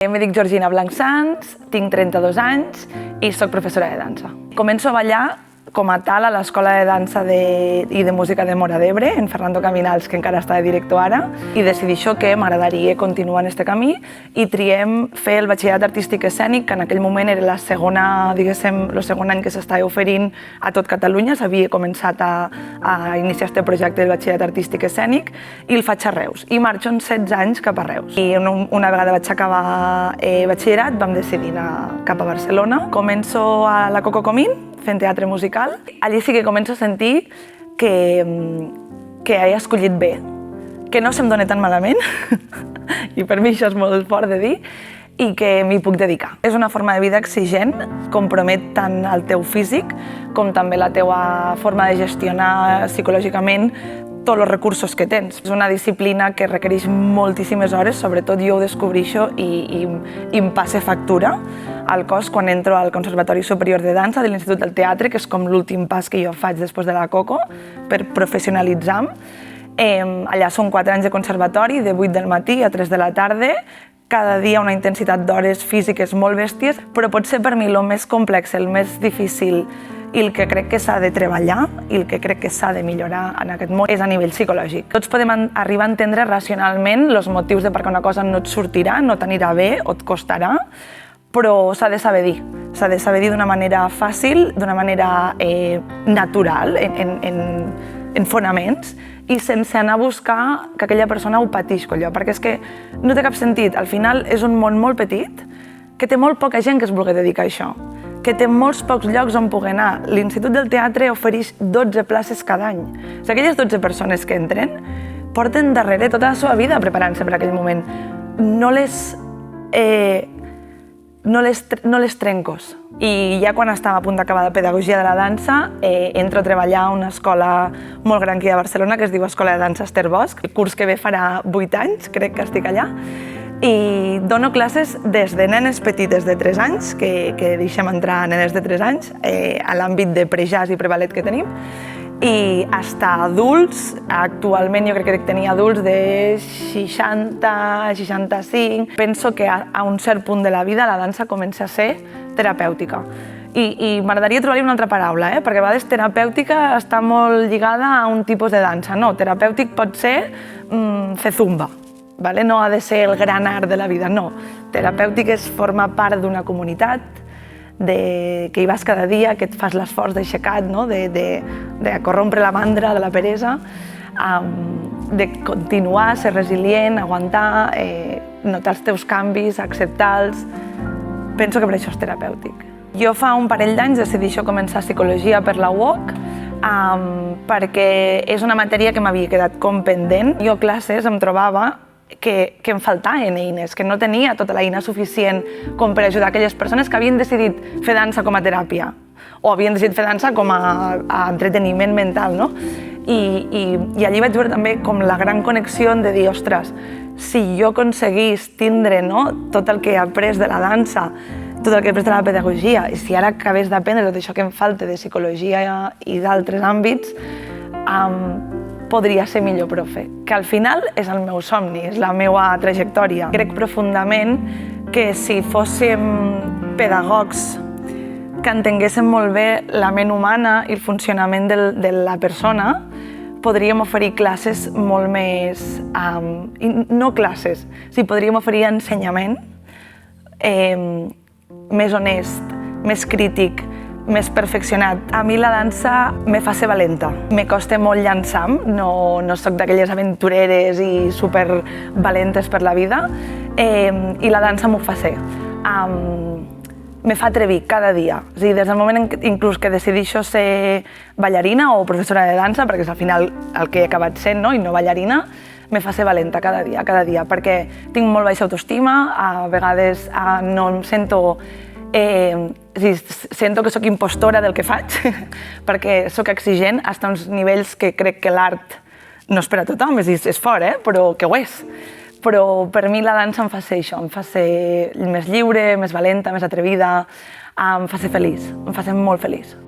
Em dic Georgina Blanc-Sans, tinc 32 anys i soc professora de dansa. Començo a ballar com a tal a l'Escola de Dansa i de Música de Móra d'Ebre, en Fernando Caminals, que encara està de director ara, i decidixo que m'agradaria continuar en aquest camí i triem fer el batxillerat artístic escènic, que en aquell moment era el segon any que s'estava oferint a tot Catalunya. S'havia començat a iniciar aquest projecte del batxillerat artístic escènic i el faig a Reus. I marxo en 16 anys cap a Reus. I una vegada vaig acabar batxillerat vam decidir anar cap a Barcelona. Començo a la Coco Comín, fent teatre musical. Allí sí que començo a sentir que he escollit bé, que no se'm dona tan malament, i per mi això és molt fort de dir, i que m'hi puc dedicar. És una forma de vida exigent, compromet tant el teu físic com també la teua forma de gestionar psicològicament tots els recursos que tens. És una disciplina que requereix moltíssimes hores, sobretot jo ho descobreixo i em passa factura al cos quan entro al Conservatori Superior de Dansa de l'Institut del Teatre, que és com l'últim pas que jo faig després de la Coco per professionalitzar-me. Allà són 4 anys de conservatori, de 8 del matí a 3 de la tarda, cada dia una intensitat d'hores físiques molt bèsties, però potser per mi el més complex, el més difícil i el que crec que s'ha de treballar i el que crec que s'ha de millorar en aquest món és a nivell psicològic. Tots podem arribar a entendre racionalment els motius de per què una cosa no et sortirà, no t'anirà bé o et costarà, però s'ha de saber dir. S'ha de saber dir d'una manera fàcil, d'una manera natural, en fonaments, i sense anar a buscar que aquella persona ho pateixi, allò, perquè és que no té cap sentit. Al final és un món molt petit, que té molt poca gent que es vulgui dedicar a això, que té molts pocs llocs on poder anar. L'Institut del Teatre ofereix 12 places cada any. Aquelles 12 persones que entren porten darrere tota la seva vida preparant-se per aquell moment. No les trencos. I ja quan estava a punt d'acabar la pedagogia de la dansa, entro a treballar a una escola molt gran aquí a Barcelona que es diu Escola de Dansa Esther Bosch. El curs que ve farà 8 anys, crec que estic allà. I dono classes des de nenes petites de 3 anys, que deixem entrar nenes de 3 anys, a l'àmbit de pre-jazz i pre-ballet que tenim, i fins a adults. Actualment jo crec que tenia adults de 60, 65. Penso que a un cert punt de la vida la dansa comença a ser terapèutica. I m'agradaria trobar-hi una altra paraula, perquè a vegades terapèutica està molt lligada a un tipus de dansa. No, terapèutic pot ser fer zumba. No ha de ser el gran art de la vida, no. Terapèutic és formar part d'una comunitat, que hi vas cada dia, que et fas l'esforç d'aixecat, de corrompre la mandra de la peresa, de continuar, ser resilient, aguantar, notar els teus canvis, acceptar-los. Penso que per això és terapèutic. Jo fa un parell d'anys decideixo començar psicologia per la UOC, perquè és una matèria que m'havia quedat com pendent. Jo a classes em trobava que em faltaven eines, que no tenia tota l'eina suficient com per ajudar aquelles persones que havien decidit fer dansa com a teràpia o havien decidit fer dansa com a entreteniment mental. I allí vaig veure també com la gran connexió de dir, ostres, si jo aconseguís tindre tot el que he après de la dansa, tot el que he après de la pedagogia, i si ara acabés d'aprendre tot això que em falta de psicologia i d'altres àmbits, podria ser millor profe, que al final és el meu somni, és la meva trajectòria. Crec profundament que si fóssim pedagogs que entenguéssim molt bé la ment humana i el funcionament de la persona, podríem oferir classes molt més... no classes, sí, podríem oferir ensenyament més honest, més crític, més perfeccionat. A mi la dansa me fa ser valenta. Me costa molt llançar-me, no soc d'aquelles aventureres i supervalentes per la vida, i la dansa m'ho fa ser. Me fa atrevir cada dia. És a dir, des del moment inclús que decidixo ser ballarina o professora de dansa, perquè és al final el que he acabat sent, i no ballarina, me fa ser valenta cada dia, perquè tinc molt baixa autoestima, a vegades no em sento... Sento que sóc impostora del que faig, perquè sóc exigent fins a uns nivells que crec que l'art no és per a tothom, és fort, però que ho és. Però per mi la dansa em fa ser això, em fa ser més lliure, més valenta, més atrevida, em fa ser feliç, em fa ser molt feliç.